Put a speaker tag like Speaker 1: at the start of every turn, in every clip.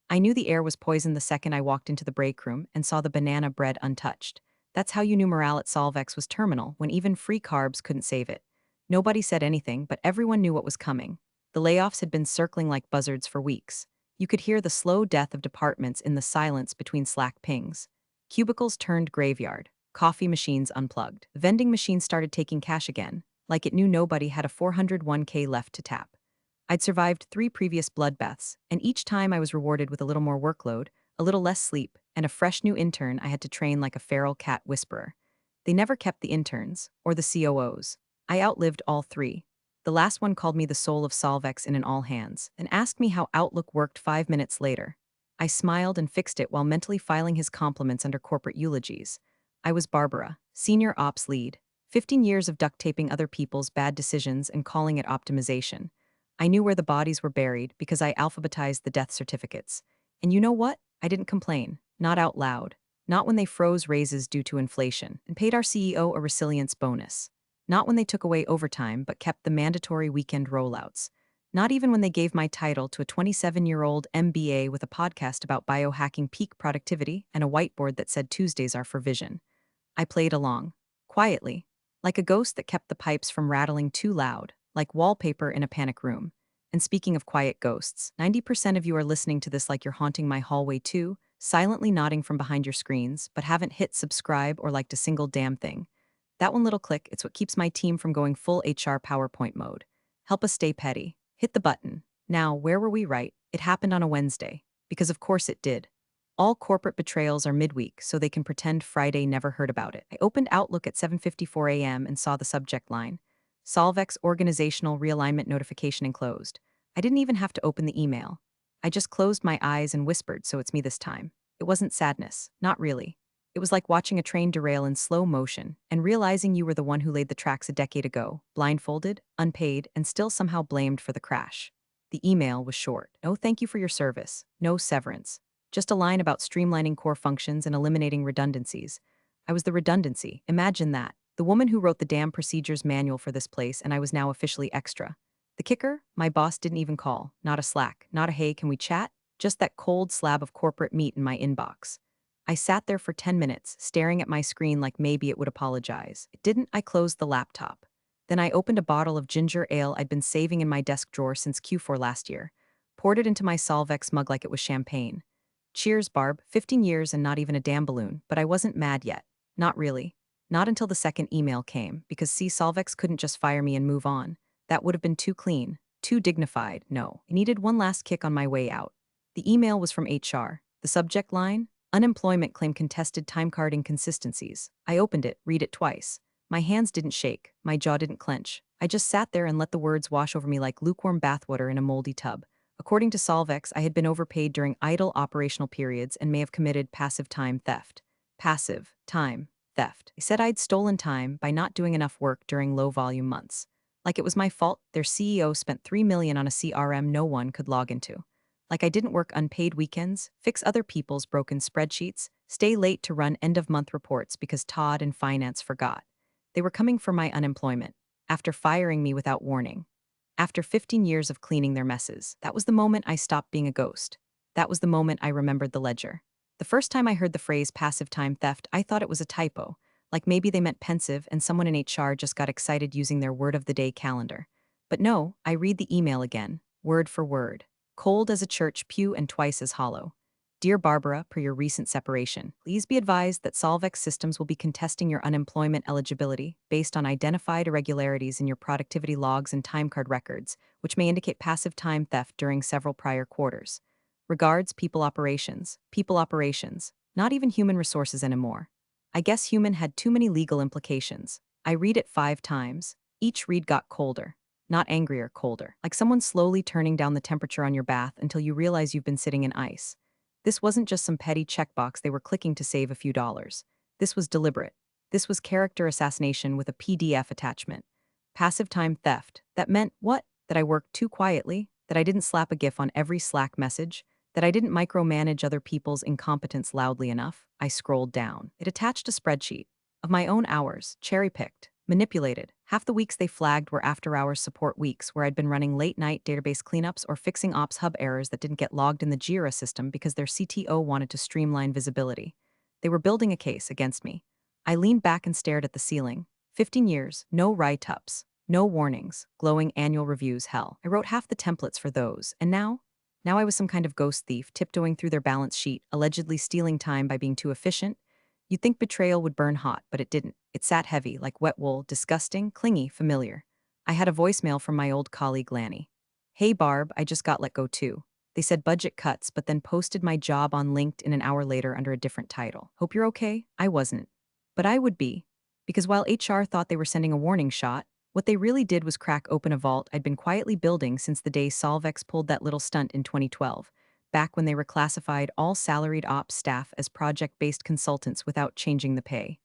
Speaker 1: I knew the air was poisoned the second I walked into the break room and saw the banana bread untouched. That's how you knew morale at Solvex was terminal when even free carbs couldn't save it. Nobody said anything, but everyone knew what was coming. The layoffs had been circling like buzzards for weeks. You could hear the slow death of departments in the silence between Slack pings. Cubicles turned graveyard. Coffee machines unplugged. Vending machines started taking cash again, like it knew nobody had a 401k left to tap. I'd survived 3 previous bloodbaths, and each time I was rewarded with a little more workload, a little less sleep, and a fresh new intern I had to train like a feral cat whisperer. They never kept the interns, or the COOs. I outlived all 3. The last one called me the soul of Solvex in an all hands, and asked me how Outlook worked 5 minutes later. I smiled and fixed it while mentally filing his compliments under corporate eulogies. I was Barbara, senior ops lead, 15 years of duct taping other people's bad decisions and calling it optimization. I knew where the bodies were buried because I alphabetized the death certificates. And you know what? I didn't complain. Not out loud. Not when they froze raises due to inflation and paid our CEO a resilience bonus. Not when they took away overtime but kept the mandatory weekend rollouts. Not even when they gave my title to a 27-year-old MBA with a podcast about biohacking peak productivity and a whiteboard that said Tuesdays are for vision. I played along, quietly, like a ghost that kept the pipes from rattling too loud, like wallpaper in a panic room. And speaking of quiet ghosts, 90% of you are listening to this like you're haunting my hallway too, silently nodding from behind your screens, but haven't hit subscribe or liked a single damn thing. That one little click, it's what keeps my team from going full HR PowerPoint mode. Help us stay petty. Hit the button. Now, where were we right? It happened on a Wednesday. Because of course it did. All corporate betrayals are midweek, so they can pretend Friday never heard about it. I opened Outlook at 7:54 a.m. and saw the subject line. Solvex organizational realignment notification enclosed. I didn't even have to open the email. I just closed my eyes and whispered, so it's me this time. It wasn't sadness. Not really. It was like watching a train derail in slow motion and realizing you were the one who laid the tracks a decade ago, blindfolded, unpaid, and still somehow blamed for the crash. The email was short. No thank you for your service. No severance. Just a line about streamlining core functions and eliminating redundancies. I was the redundancy. Imagine that. The woman who wrote the damn procedures manual for this place, and I was now officially extra. The kicker? My boss didn't even call. Not a Slack. Not a hey, can we chat? Just that cold slab of corporate meat in my inbox. I sat there for 10 minutes, staring at my screen like maybe it would apologize. It didn't. I closed the laptop. Then I opened a bottle of ginger ale I'd been saving in my desk drawer since Q4 last year. Poured it into my Solvex mug like it was champagne. Cheers, Barb. 15 years and not even a damn balloon, but I wasn't mad yet. Not really. Not until the second email came, because see, Solvex couldn't just fire me and move on. That would have been too clean, too dignified. No, I needed one last kick on my way out. The email was from HR. The subject line? Unemployment claim contested timecard inconsistencies. I opened it, read it twice. My hands didn't shake, my jaw didn't clench. I just sat there and let the words wash over me like lukewarm bathwater in a moldy tub. According to Solvex, I had been overpaid during idle operational periods and may have committed passive time theft. Passive time theft. They said I'd stolen time by not doing enough work during low-volume months. Like it was my fault their CEO spent $3 million on a CRM no one could log into. Like I didn't work unpaid weekends, fix other people's broken spreadsheets, stay late to run end-of-month reports because Todd and finance forgot. They were coming for my unemployment, after firing me without warning. After 15 years of cleaning their messes, that was the moment I stopped being a ghost. That was the moment I remembered the ledger. The first time I heard the phrase passive time theft, I thought it was a typo, like maybe they meant pensive and someone in HR just got excited using their word of the day calendar. But no, I read the email again, word for word. Cold as a church pew and twice as hollow. Dear Barbara, per your recent separation, please be advised that Solvex Systems will be contesting your unemployment eligibility based on identified irregularities in your productivity logs and timecard records, which may indicate passive time theft during several prior quarters. Regards, People Operations. People Operations. Not even human resources anymore. I guess human had too many legal implications. I read it 5 times. Each read got colder. Not angrier, colder. Like someone slowly turning down the temperature on your bath until you realize you've been sitting in ice. This wasn't just some petty checkbox they were clicking to save a few dollars. This was deliberate. This was character assassination with a PDF attachment. Passive time theft. That meant what? That I worked too quietly? That I didn't slap a GIF on every Slack message? That I didn't micromanage other people's incompetence loudly enough? I scrolled down. It attached a spreadsheet of my own hours, cherry-picked, manipulated, Half the weeks they flagged were after-hours support weeks where I'd been running late-night database cleanups or fixing Ops Hub errors that didn't get logged in the Jira system because their CTO wanted to streamline visibility. They were building a case against me. I leaned back and stared at the ceiling. 15 years, no write-ups, no warnings, glowing annual reviews, hell. I wrote half the templates for those, and now? Now I was some kind of ghost thief tiptoeing through their balance sheet, allegedly stealing time by being too efficient. You'd think betrayal would burn hot, but it didn't. It sat heavy, like wet wool, disgusting, clingy, familiar. I had a voicemail from my old colleague Lanny. "Hey Barb, I just got let go too. They said budget cuts, but then posted my job on LinkedIn an hour later under a different title. Hope you're okay?" I wasn't. But I would be. Because while HR thought they were sending a warning shot, what they really did was crack open a vault I'd been quietly building since the day Solvex pulled that little stunt in 2012, back when they reclassified all salaried ops staff as project-based consultants without changing the pay.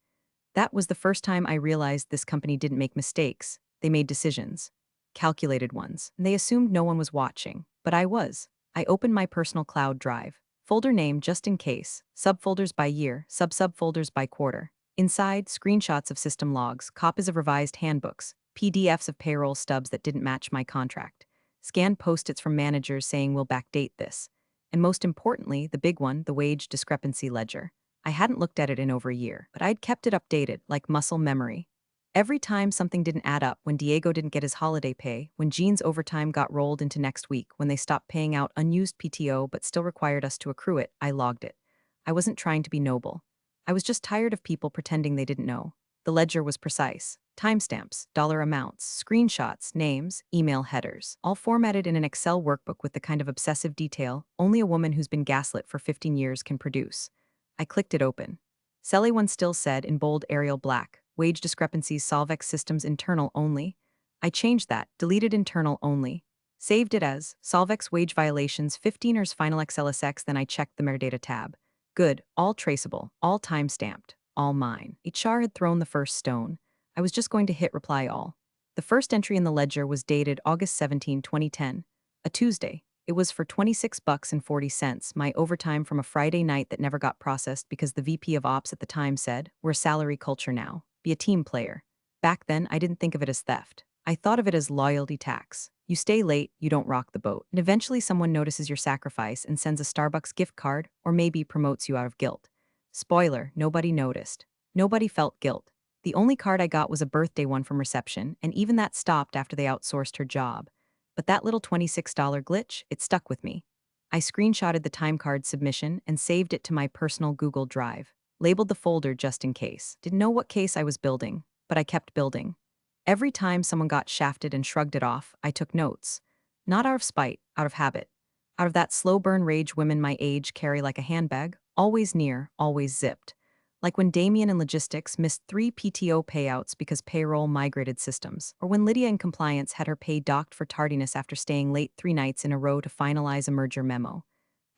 Speaker 1: That was the first time I realized this company didn't make mistakes. They made decisions. Calculated ones. And they assumed no one was watching. But I was. I opened my personal cloud drive. Folder name just in case. Subfolders by year. Sub-subfolders by quarter. Inside, screenshots of system logs, copies of revised handbooks, PDFs of payroll stubs that didn't match my contract. Scanned post-its from managers saying we'll backdate this. And most importantly, the big one, the wage discrepancy ledger. I hadn't looked at it in over a year, but I'd kept it updated, like muscle memory. Every time something didn't add up, when Diego didn't get his holiday pay, when Jean's overtime got rolled into next week, when they stopped paying out unused PTO but still required us to accrue it, I logged it. I wasn't trying to be noble. I was just tired of people pretending they didn't know. The ledger was precise. Timestamps, dollar amounts, screenshots, names, email headers, all formatted in an Excel workbook with the kind of obsessive detail only a woman who's been gaslit for 15 years can produce. I clicked it open. Selly one still said in bold Arial black, wage discrepancies Solvex systems internal only. I changed that, deleted internal only. Saved it as Solvex wage violations 15ers final XLSX, then I checked the metadata tab. Good, all traceable, all time-stamped, all mine. HR had thrown the first stone. I was just going to hit reply all. The first entry in the ledger was dated August 17, 2010, a Tuesday. It was for $26.40, my overtime from a Friday night that never got processed because the VP of Ops at the time said, "We're a salary culture now. Be a team player." Back then, I didn't think of it as theft. I thought of it as loyalty tax. You stay late, you don't rock the boat. And eventually someone notices your sacrifice and sends a Starbucks gift card or maybe promotes you out of guilt. Spoiler, nobody noticed. Nobody felt guilt. The only card I got was a birthday one from reception, and even that stopped after they outsourced her job. But that little $26 glitch, it stuck with me. I screenshotted the time card submission and saved it to my personal Google Drive. Labeled the folder just in case. Didn't know what case I was building, but I kept building. Every time someone got shafted and shrugged it off, I took notes. Not out of spite, out of habit. Out of that slow burn rage women my age carry like a handbag, always near, always zipped. Like when Damien in logistics missed 3 PTO payouts because payroll migrated systems, or when Lydia in compliance had her pay docked for tardiness after staying late 3 nights in a row to finalize a merger memo.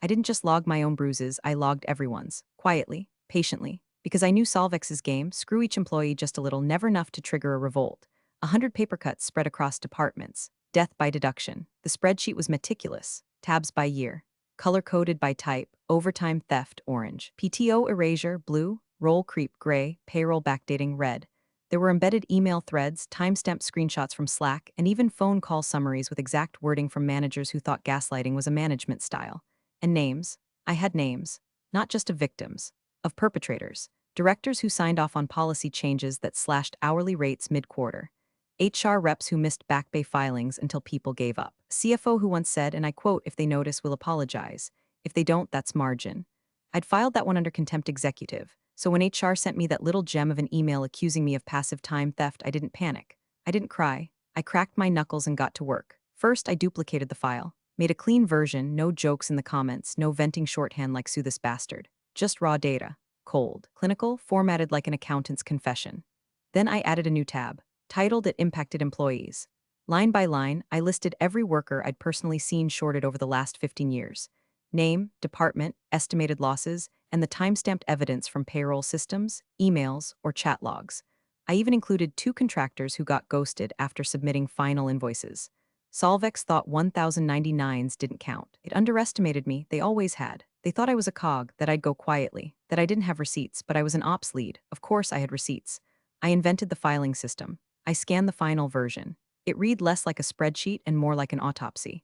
Speaker 1: I didn't just log my own bruises, I logged everyone's, quietly, patiently, because I knew Solvex's game, screw each employee just a little, never enough to trigger a revolt. 100 paper cuts spread across departments, death by deduction. The spreadsheet was meticulous, tabs by year, color-coded by type, overtime theft orange, PTO erasure blue, roll creep gray, payroll backdating red. There were embedded email threads, timestamped screenshots from Slack, and even phone call summaries with exact wording from managers who thought gaslighting was a management style. And names. I had names. Not just of victims. Of perpetrators. Directors who signed off on policy changes that slashed hourly rates mid-quarter. HR reps who missed back pay filings until people gave up. CFO who once said, and I quote, "If they notice, we'll apologize. If they don't, that's margin." I'd filed that one under contempt executive, so when HR sent me that little gem of an email accusing me of passive time theft, I didn't panic. I didn't cry. I cracked my knuckles and got to work. First, I duplicated the file. Made a clean version, no jokes in the comments, no venting shorthand like "sue this bastard." Just raw data. Cold. Clinical, formatted like an accountant's confession. Then I added a new tab, titled "It Impacted Employees." Line by line, I listed every worker I'd personally seen shorted over the last 15 years. Name, department, estimated losses, and the timestamped evidence from payroll systems, emails, or chat logs. I even included 2 contractors who got ghosted after submitting final invoices. Solvex thought 1099s didn't count. It underestimated me, they always had. They thought I was a cog, that I'd go quietly, that I didn't have receipts, but I was an ops lead. Of course I had receipts. I invented the filing system. I scanned the final version. It read less like a spreadsheet and more like an autopsy.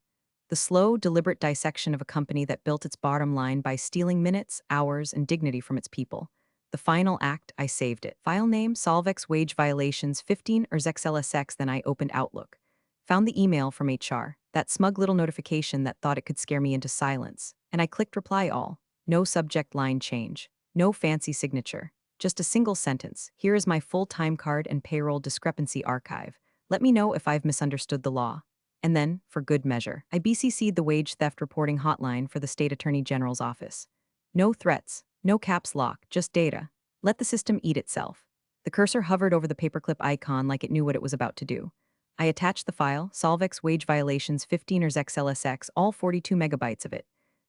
Speaker 1: The slow, deliberate dissection of a company that built its bottom line by stealing minutes, hours, and dignity from its people. The final act, I saved it. File name, Solvex wage violations 15 or XLSX, then I opened Outlook. Found the email from HR, that smug little notification that thought it could scare me into silence, and I clicked reply all. No subject line change. No fancy signature. Just a single sentence. Here is my full time card and payroll discrepancy archive. Let me know if I've misunderstood the law. And then, for good measure, I BCC'd the wage theft reporting hotline for the state attorney general's office. No threats, no caps lock, just data. Let the system eat itself. The cursor hovered over the paperclip icon like it knew what it was about to do. I attached the file, Solvex wage violations 15 or XLSX, all 42 megabytes of it.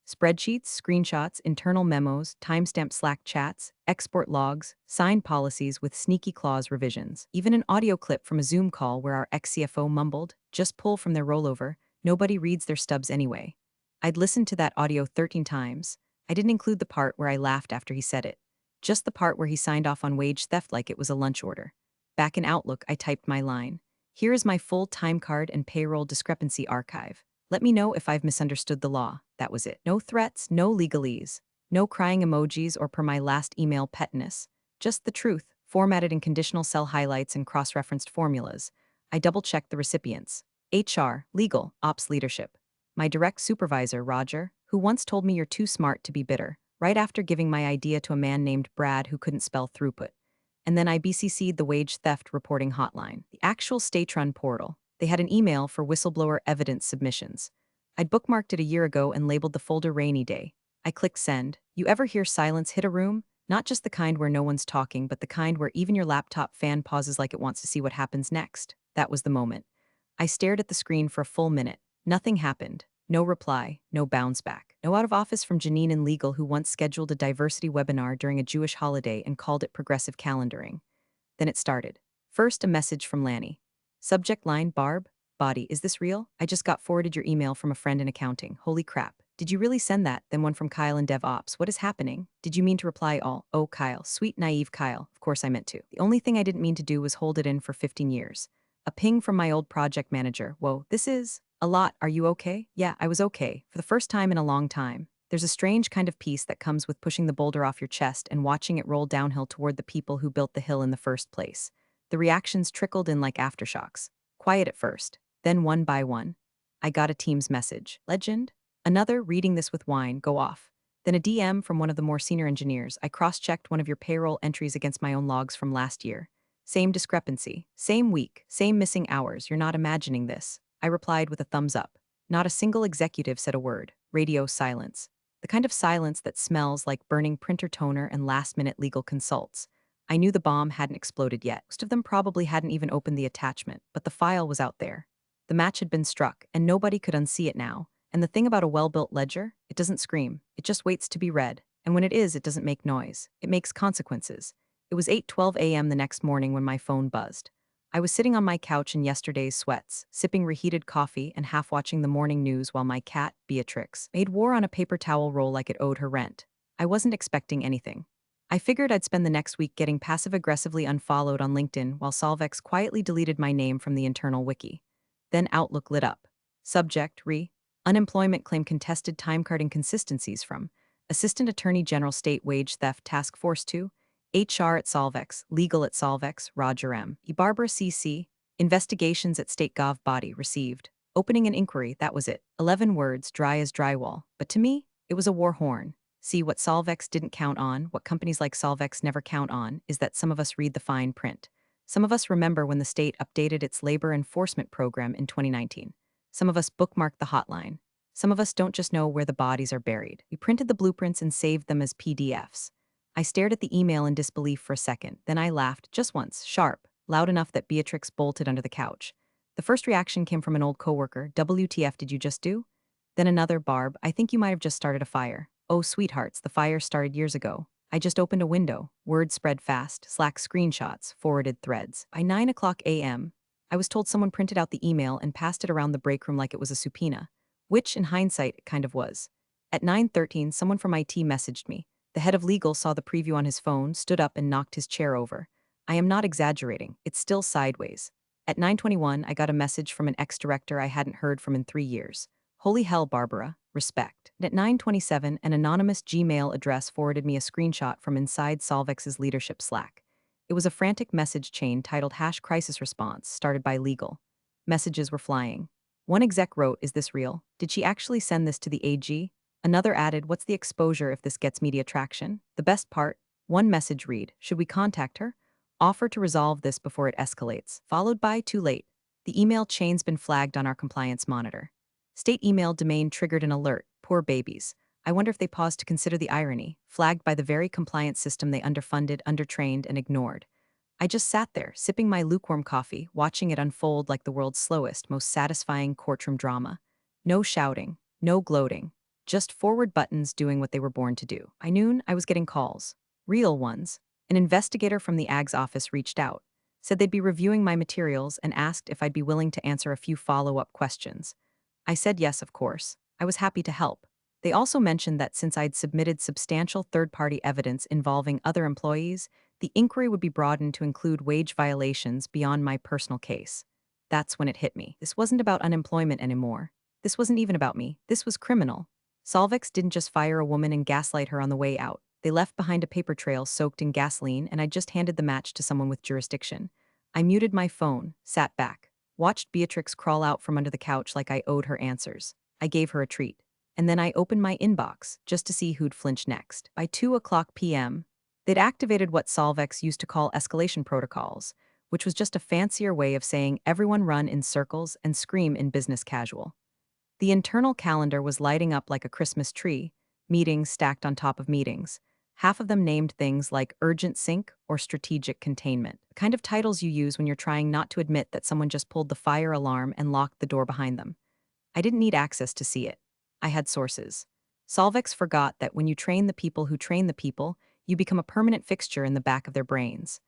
Speaker 1: Spreadsheets, screenshots, internal memos, timestamped Slack chats, export logs, signed policies with sneaky clause revisions. Even an audio clip from a Zoom call where our ex-CFO mumbled, "Just pull from their rollover, nobody reads their stubs anyway." I'd listened to that audio 13 times. I didn't include the part where I laughed after he said it. Just the part where he signed off on wage theft like it was a lunch order. Back in Outlook, I typed my line. Here is my full time card and payroll discrepancy archive. Let me know if I've misunderstood the law. That was it. No threats, no legalese. No crying emojis or per my last email petness. Just the truth, formatted in conditional cell highlights and cross-referenced formulas. I double-checked the recipients. HR, legal, ops leadership. My direct supervisor, Roger, who once told me you're too smart to be bitter, right after giving my idea to a man named Brad who couldn't spell throughput. And then I BCC'd the wage theft reporting hotline, the actual state-run portal. They had an email for whistleblower evidence submissions. I'd bookmarked it a year ago and labeled the folder Rainy Day. I clicked send. You ever hear silence hit a room? Not just the kind where no one's talking, but the kind where even your laptop fan pauses like it wants to see what happens next. That was the moment. I stared at the screen for a full minute. Nothing happened. No reply, no bounce back. No out of office from Janine in legal, who once scheduled a diversity webinar during a Jewish holiday and called it progressive calendaring. Then it started. First, a message from Lanny. Subject line, Barb, body, is this real? I just got forwarded your email from a friend in accounting. Holy crap. Did you really send that? Then one from Kyle in DevOps. What is happening? Did you mean to reply all? Oh, Kyle, sweet naive Kyle. Of course I meant to. The only thing I didn't mean to do was hold it in for 15 years. A ping from my old project manager. Whoa, this is a lot. Are you okay? Yeah, I was okay. For the first time in a long time. There's a strange kind of peace that comes with pushing the boulder off your chest and watching it roll downhill toward the people who built the hill in the first place. The reactions trickled in like aftershocks. Quiet at first, then one by one. I got a Teams message. Legend? Another, reading this with wine, go off. Then a DM from one of the more senior engineers. I cross-checked one of your payroll entries against my own logs from last year. Same discrepancy, same week, same missing hours. You're not imagining this. I replied with a thumbs up. Not a single executive said a word. Radio silence. The kind of silence that smells like burning printer toner and last-minute legal consults. I knew the bomb hadn't exploded yet. Most of them probably hadn't even opened the attachment, but the file was out there. The match had been struck, and nobody could unsee it now. And the thing about a well-built ledger, it doesn't scream. It just waits to be read. And when it is, it doesn't make noise. It makes consequences. It was 8:12 a.m. the next morning when my phone buzzed. I was sitting on my couch in yesterday's sweats, sipping reheated coffee and half watching the morning news while my cat, Beatrix, made war on a paper towel roll like it owed her rent. I wasn't expecting anything. I figured I'd spend the next week getting passive-aggressively unfollowed on LinkedIn while Solvex quietly deleted my name from the internal wiki. Then Outlook lit up. Subject, unemployment claim contested timecard inconsistencies from Assistant Attorney General State Wage Theft Task Force 2, HR at Solvex, Legal at Solvex, Roger M. E. Barbara CC, Investigations at State Gov Body received. Opening an inquiry, that was it. 11 words, dry as drywall. But to me, it was a war horn. See, what Solvex didn't count on, what companies like Solvex never count on, is that some of us read the fine print. Some of us remember when the state updated its labor enforcement program in 2019. Some of us bookmarked the hotline. Some of us don't just know where the bodies are buried. We printed the blueprints and saved them as PDFs. I stared at the email in disbelief for a second, then I laughed, just once, sharp, loud enough that Beatrix bolted under the couch. The first reaction came from an old coworker. WTF did you just do? Then another, Barb, I think you might have just started a fire. Oh, sweethearts, the fire started years ago. I just opened a window. Word spread fast, Slack screenshots, forwarded threads. By 9:00 a.m., I was told someone printed out the email and passed it around the break room like it was a subpoena, which, in hindsight, it kind of was. At 9:13, someone from IT messaged me. The head of legal saw the preview on his phone, stood up and knocked his chair over. I am not exaggerating, it's still sideways. At 9:21, I got a message from an ex-director I hadn't heard from in 3 years. Holy hell, Barbara. Respect. And at 9:27, an anonymous Gmail address forwarded me a screenshot from inside Solvex's leadership Slack. It was a frantic message chain titled #crisis response, started by legal. Messages were flying. One exec wrote, "Is this real? Did she actually send this to the AG?" Another added, "What's the exposure if this gets media traction?" The best part, one message read, "Should we contact her? Offer to resolve this before it escalates," followed by "Too late. The email chain's been flagged on our compliance monitor. State email domain triggered an alert. Poor babies. I wonder if they paused to consider the irony, flagged by the very compliance system they underfunded, undertrained, and ignored. I just sat there, sipping my lukewarm coffee, watching it unfold like the world's slowest, most satisfying courtroom drama. No shouting, no gloating, just forward buttons doing what they were born to do. By noon, I was getting calls. Real ones. An investigator from the AG's office reached out, said they'd be reviewing my materials, and asked if I'd be willing to answer a few follow-up questions. I said yes, of course. I was happy to help. They also mentioned that since I'd submitted substantial third-party evidence involving other employees, the inquiry would be broadened to include wage violations beyond my personal case. That's when it hit me. This wasn't about unemployment anymore. This wasn't even about me. This was criminal. Solvex didn't just fire a woman and gaslight her on the way out. They left behind a paper trail soaked in gasoline, and I just handed the match to someone with jurisdiction. I muted my phone, sat back, watched Beatrix crawl out from under the couch like I owed her answers. I gave her a treat. And then I opened my inbox, just to see who'd flinch next. By 2 p.m., they'd activated what Solvex used to call escalation protocols, which was just a fancier way of saying everyone run in circles and scream in business casual. The internal calendar was lighting up like a Christmas tree, meetings stacked on top of meetings. Half of them named things like urgent sync or strategic containment, the kind of titles you use when you're trying not to admit that someone just pulled the fire alarm and locked the door behind them. I didn't need access to see it. I had sources. Solvex forgot that when you train the people who train the people, you become a permanent fixture in the back of their brains.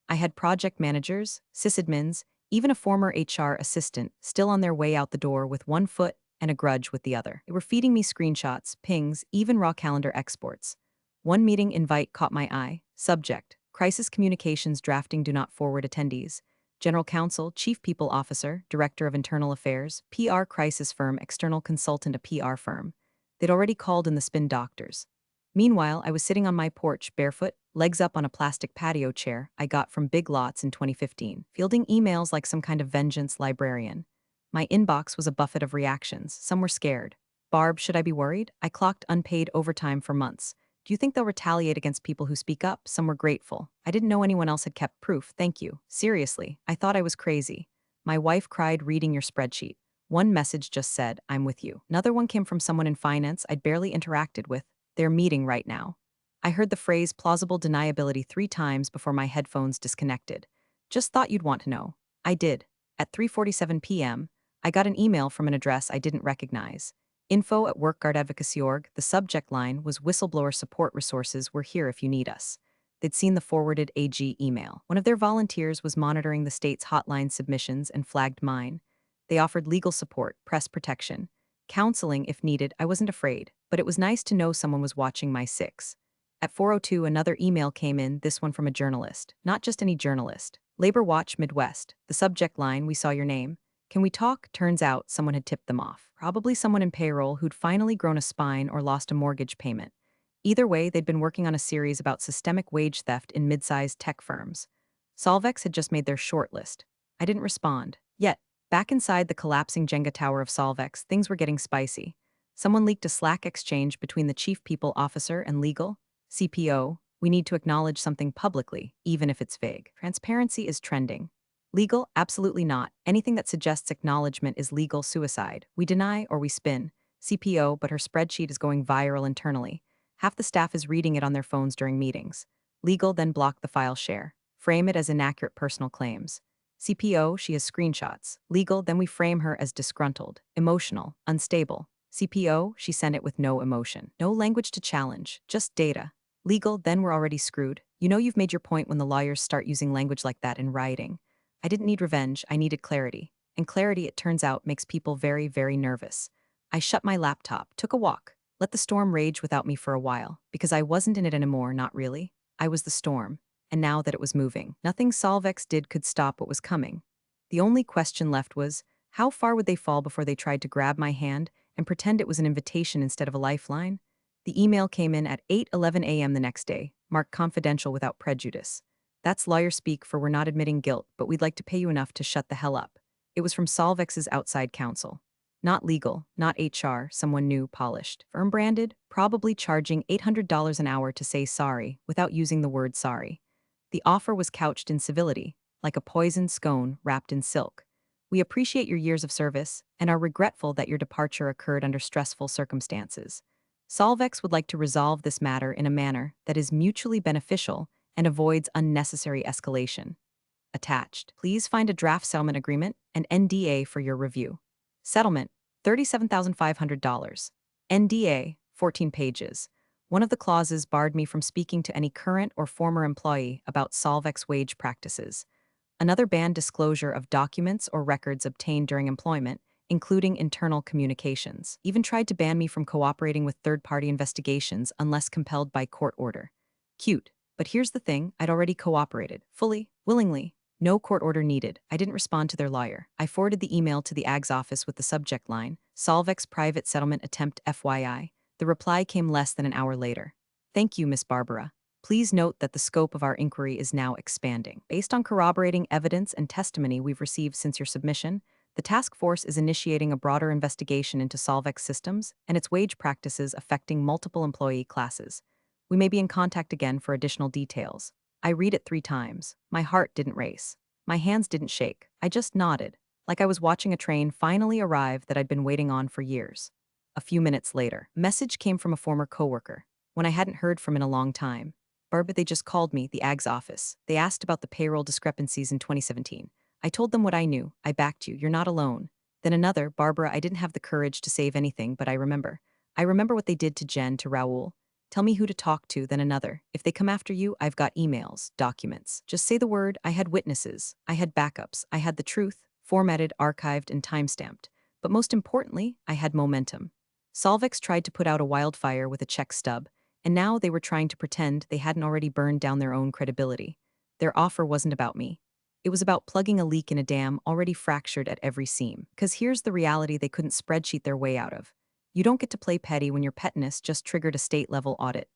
Speaker 1: I had project managers, sysadmins, even a former HR assistant still on their way out the door with one foot and a grudge with the other. They were feeding me screenshots, pings, even raw calendar exports. One meeting invite caught my eye. Subject: Crisis Communications Drafting Do Not Forward Attendees. General Counsel, Chief People Officer, Director of Internal Affairs, PR Crisis Firm, External Consultant, a PR firm. They'd already called in the spin doctors. Meanwhile, I was sitting on my porch, barefoot, legs up on a plastic patio chair I got from Big Lots in 2015, fielding emails like some kind of vengeance librarian. My inbox was a buffet of reactions. Some were scared. "Barb, should I be worried? I clocked unpaid overtime for months. Do you think they'll retaliate against people who speak up?" Some were grateful. "I didn't know anyone else had kept proof, thank you. Seriously, I thought I was crazy." My wife cried reading your spreadsheet. One message just said, "I'm with you." Another one came from someone in finance I'd barely interacted with. "They're meeting right now." I heard the phrase plausible deniability 3 times before my headphones disconnected. "Just thought you'd want to know." I did. At 3:47 p.m., I got an email from an address I didn't recognize. Info at WorkGuardAdvocacy.org. The subject line was "Whistleblower Support Resources. We're here if you need us." They'd seen the forwarded AG email. One of their volunteers was monitoring the state's hotline submissions and flagged mine. They offered legal support, press protection, counseling if needed. I wasn't afraid, but it was nice to know someone was watching my six. At 4:02, another email came in, this one from a journalist. Not just any journalist. Labor Watch Midwest. The subject line, "We saw your name. Can we talk?" Turns out someone had tipped them off. Probably someone in payroll who'd finally grown a spine or lost a mortgage payment. Either way, they'd been working on a series about systemic wage theft in mid-sized tech firms. Solvex had just made their shortlist. I didn't respond. Yet, back inside the collapsing Jenga tower of Solvex, things were getting spicy. Someone leaked a Slack exchange between the chief people officer and legal. "CPO, we need to acknowledge something publicly, even if it's vague. Transparency is trending." Legal? Absolutely not. Anything that suggests acknowledgement is legal suicide. We deny or we spin. CPO, but her spreadsheet is going viral internally. Half the staff is reading it on their phones during meetings. Legal, then block the file share. Frame it as inaccurate personal claims. CPO, she has screenshots. Legal, then we frame her as disgruntled, emotional, unstable. CPO, she sent it with no emotion. No language to challenge, just data. Legal, then we're already screwed. You know you've made your point when the lawyers start using language like that in writing. I didn't need revenge, I needed clarity. And clarity, it turns out, makes people very, very nervous. I shut my laptop, took a walk, let the storm rage without me for a while, because I wasn't in it anymore, not really. I was the storm. And now that it was moving, nothing Solvex did could stop what was coming. The only question left was, how far would they fall before they tried to grab my hand and pretend it was an invitation instead of a lifeline? The email came in at 8:11 a.m. the next day, marked confidential without prejudice. That's lawyer speak for we're not admitting guilt, but we'd like to pay you enough to shut the hell up. It was from Solvex's outside counsel. Not legal, not HR, someone new, polished. Firm branded, probably charging $800 an hour to say sorry without using the word sorry. The offer was couched in civility, like a poisoned scone wrapped in silk. We appreciate your years of service and are regretful that your departure occurred under stressful circumstances. Solvex would like to resolve this matter in a manner that is mutually beneficial and avoids unnecessary escalation. Attached. Please find a draft settlement agreement and NDA for your review. Settlement, $37,500. NDA, 14 pages. One of the clauses barred me from speaking to any current or former employee about Solvex wage practices. Another banned disclosure of documents or records obtained during employment, including internal communications. Even tried to ban me from cooperating with third-party investigations unless compelled by court order. Cute. But here's the thing, I'd already cooperated. Fully, willingly. No court order needed. I didn't respond to their lawyer. I forwarded the email to the AG's office with the subject line, Solvex Private Settlement Attempt FYI. The reply came less than an hour later. Thank you, Miss Barbara. Please note that the scope of our inquiry is now expanding. Based on corroborating evidence and testimony we've received since your submission, the task force is initiating a broader investigation into Solvex systems and its wage practices affecting multiple employee classes. We may be in contact again for additional details. I read it 3 times. My heart didn't race. My hands didn't shake. I just nodded, like I was watching a train finally arrive that I'd been waiting on for years. A few minutes later, a message came from a former coworker, one I hadn't heard from in a long time. Barbara, they just called me, the AG's office. They asked about the payroll discrepancies in 2017. I told them what I knew. I backed you. You're not alone. Then another, Barbara, I didn't have the courage to save anything, but I remember. I remember what they did to Jen, to Raul. Tell me who to talk to, then another. If they come after you, I've got emails, documents. Just say the word. I had witnesses. I had backups. I had the truth, formatted, archived, and timestamped. But most importantly, I had momentum. Solvex tried to put out a wildfire with a check stub, and now they were trying to pretend they hadn't already burned down their own credibility. Their offer wasn't about me. It was about plugging a leak in a dam already fractured at every seam. Because here's the reality they couldn't spreadsheet their way out of. You don't get to play petty when your pettiness just triggered a state-level audit.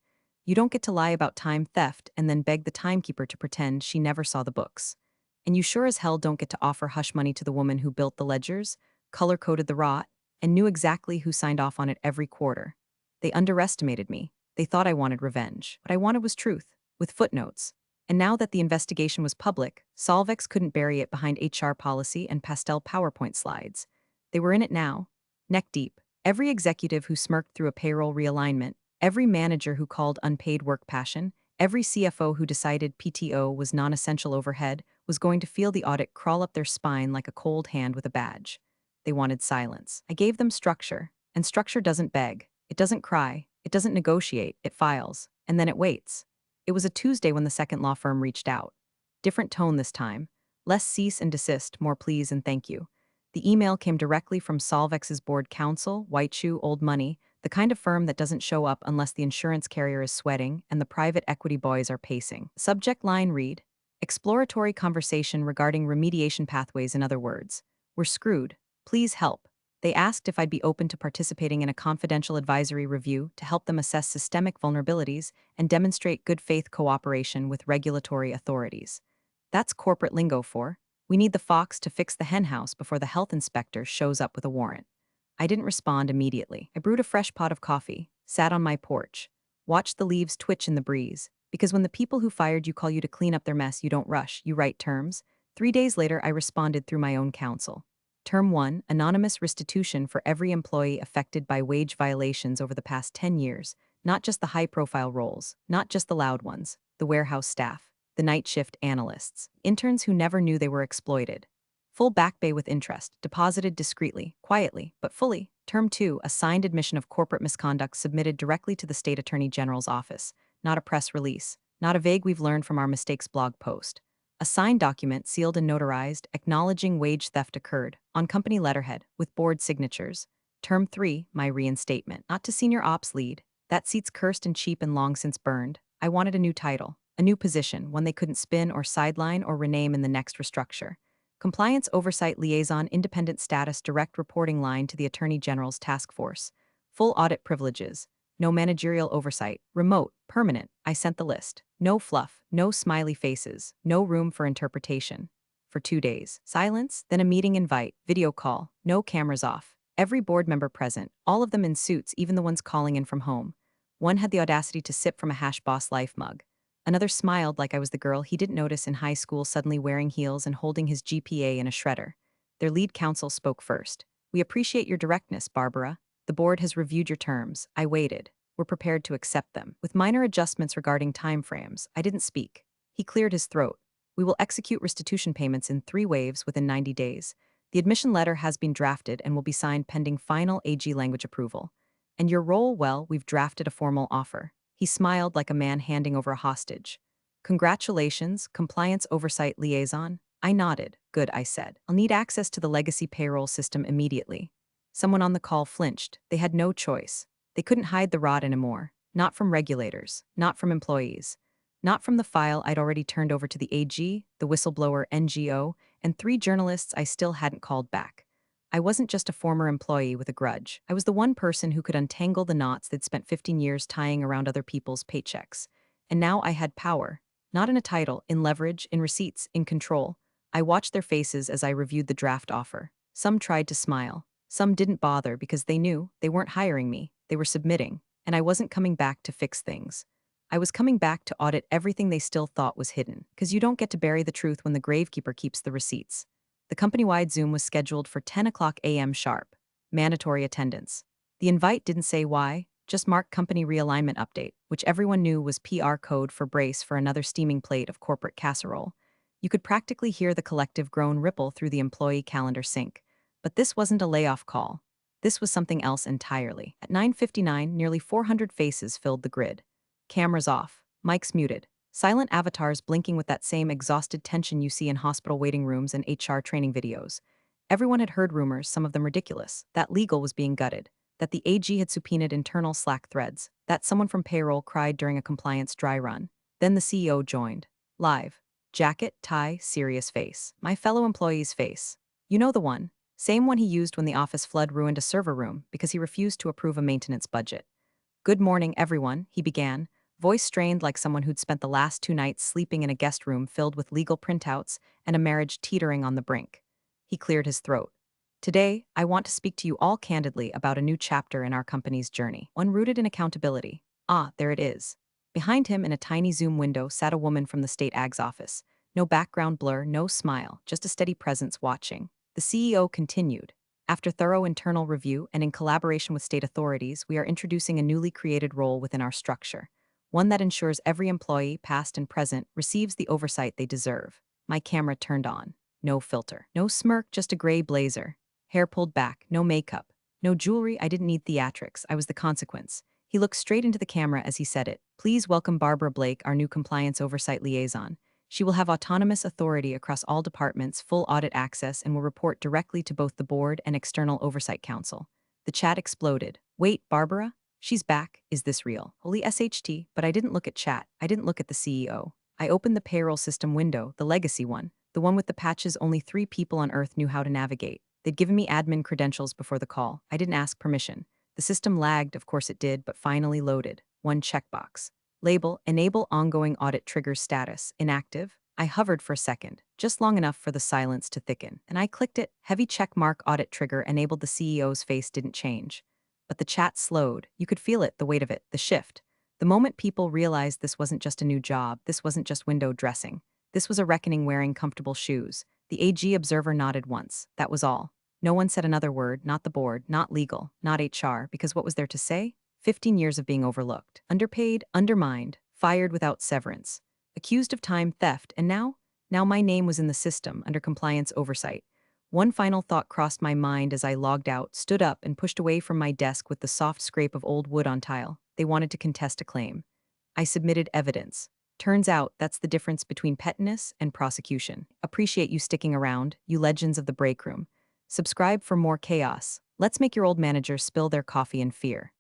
Speaker 1: You don't get to lie about time theft and then beg the timekeeper to pretend she never saw the books. And you sure as hell don't get to offer hush money to the woman who built the ledgers, color-coded the rot, and knew exactly who signed off on it every quarter. They underestimated me. They thought I wanted revenge. What I wanted was truth, with footnotes. And now that the investigation was public, Solvex couldn't bury it behind HR policy and pastel PowerPoint slides. They were in it now, neck deep. Every executive who smirked through a payroll realignment, every manager who called unpaid work passion, every CFO who decided PTO was non-essential overhead was going to feel the audit crawl up their spine like a cold hand with a badge. They wanted silence. I gave them structure, and structure doesn't beg. It doesn't cry. It doesn't negotiate. It files. And then it waits. It was a Tuesday when the second law firm reached out. Different tone this time. Less cease and desist, more please and thank you. The email came directly from Solvex's board counsel, White Shoe, Old Money, the kind of firm that doesn't show up unless the insurance carrier is sweating and the private equity boys are pacing. Subject line read, exploratory conversation regarding remediation pathways. In other words, we're screwed. Please help. They asked if I'd be open to participating in a confidential advisory review to help them assess systemic vulnerabilities and demonstrate good faith cooperation with regulatory authorities. That's corporate lingo for, we need the fox to fix the henhouse before the health inspector shows up with a warrant. I didn't respond immediately. I brewed a fresh pot of coffee, sat on my porch, watched the leaves twitch in the breeze, because when the people who fired you call you to clean up their mess, you don't rush, you write terms. 3 days later, I responded through my own counsel. Term 1, anonymous restitution for every employee affected by wage violations over the past 10 years, not just the high-profile roles, not just the loud ones, the warehouse staff, the night shift analysts, interns who never knew they were exploited. Full back pay with interest, deposited discreetly, quietly, but fully. Term 2, a signed admission of corporate misconduct submitted directly to the State Attorney General's office, not a press release, not a vague "we've learned from our mistakes" blog post. A signed document, sealed and notarized, acknowledging wage theft occurred, on company letterhead, with board signatures. Term 3, my reinstatement. Not to senior ops lead. That seat's cursed and cheap and long since burned. I wanted a new title, a new position, one they couldn't spin or sideline or rename in the next restructure. Compliance Oversight Liaison Independent Status Direct Reporting Line to the Attorney General's Task Force. Full audit privileges. No managerial oversight. Remote. Permanent. I sent the list. No fluff. No smiley faces. No room for interpretation. For 2 days. Silence, then a meeting invite. Video call. No cameras off. Every board member present. All of them in suits, even the ones calling in from home. One had the audacity to sip from a Hash Boss Life mug. Another smiled like I was the girl he didn't notice in high school suddenly wearing heels and holding his GPA in a shredder. Their lead counsel spoke first. "We appreciate your directness, Barbara. The board has reviewed your terms. I waited. We're prepared to accept them. With minor adjustments regarding timeframes, I didn't speak." He cleared his throat. "We will execute restitution payments in 3 waves within 90 days. The admission letter has been drafted and will be signed pending final AG language approval. And your role, well, we've drafted a formal offer." He smiled like a man handing over a hostage. "Congratulations, Compliance Oversight Liaison." I nodded. "Good," I said. "I'll need access to the legacy payroll system immediately." Someone on the call flinched. They had no choice. They couldn't hide the rod anymore. Not from regulators. Not from employees. Not from the file I'd already turned over to the AG, the whistleblower NGO, and 3 journalists I still hadn't called back. I wasn't just a former employee with a grudge. I was the one person who could untangle the knots they'd spent 15 years tying around other people's paychecks. And now I had power. Not in a title, in leverage, in receipts, in control. I watched their faces as I reviewed the draft offer. Some tried to smile. Some didn't bother because they knew they weren't hiring me. They were submitting. And I wasn't coming back to fix things. I was coming back to audit everything they still thought was hidden. Because you don't get to bury the truth when the gravekeeper keeps the receipts. The company-wide Zoom was scheduled for 10 o'clock a.m. sharp. Mandatory attendance. The invite didn't say why, just marked company realignment update, which everyone knew was PR code for brace for another steaming plate of corporate casserole. You could practically hear the collective groan ripple through the employee calendar sync. But this wasn't a layoff call. This was something else entirely. At 9:59, nearly 400 faces filled the grid. Cameras off, mics muted. Silent avatars blinking with that same exhausted tension you see in hospital waiting rooms and HR training videos. Everyone had heard rumors, some of them ridiculous, that legal was being gutted, that the AG had subpoenaed internal Slack threads, that someone from payroll cried during a compliance dry run. Then the CEO joined. Live. Jacket, tie, serious face. My fellow employee's face. You know the one. Same one he used when the office flood ruined a server room because he refused to approve a maintenance budget. "Good morning, everyone," he began, voice strained like someone who'd spent the last 2 nights sleeping in a guest room filled with legal printouts and a marriage teetering on the brink. He cleared his throat. "Today, I want to speak to you all candidly about a new chapter in our company's journey, one rooted in accountability." Ah, there it is. Behind him, in a tiny Zoom window, sat a woman from the state ag's office. No background blur, no smile, just a steady presence watching. The CEO continued. "After thorough internal review and in collaboration with state authorities, we are introducing a newly created role within our structure. One that ensures every employee, past and present, receives the oversight they deserve." My camera turned on. No filter. No smirk, just a gray blazer. Hair pulled back, no makeup. No jewelry, I didn't need theatrics, I was the consequence. He looked straight into the camera as he said it. "Please welcome Barbara Blake, our new Compliance Oversight Liaison. She will have autonomous authority across all departments, full audit access, and will report directly to both the board and External Oversight Council." The chat exploded. "Wait, Barbara? She's back. Is this real?" Holy SHT, but I didn't look at chat. I didn't look at the CEO. I opened the payroll system window, the legacy one, the one with the patches only 3 people on Earth knew how to navigate. They'd given me admin credentials before the call. I didn't ask permission. The system lagged, of course it did, but finally loaded. One checkbox. Label, enable ongoing audit triggers status, inactive. I hovered for a second, just long enough for the silence to thicken, and I clicked it. Heavy check mark audit trigger enabled. The CEO's face didn't change. But the chat slowed. You could feel it, the weight of it, the shift. The moment people realized this wasn't just a new job, this wasn't just window dressing. This was a reckoning wearing comfortable shoes. The AG observer nodded once. That was all. No one said another word, not the board, not legal, not HR, because what was there to say? 15 years of being overlooked, underpaid, undermined, fired without severance, accused of time theft, and now my name was in the system under compliance oversight. One final thought crossed my mind as I logged out, stood up, and pushed away from my desk with the soft scrape of old wood on tile. They wanted to contest a claim. I submitted evidence. Turns out that's the difference between pettiness and prosecution. Appreciate you sticking around, you legends of the break room. Subscribe for more chaos. Let's make your old managers spill their coffee in fear.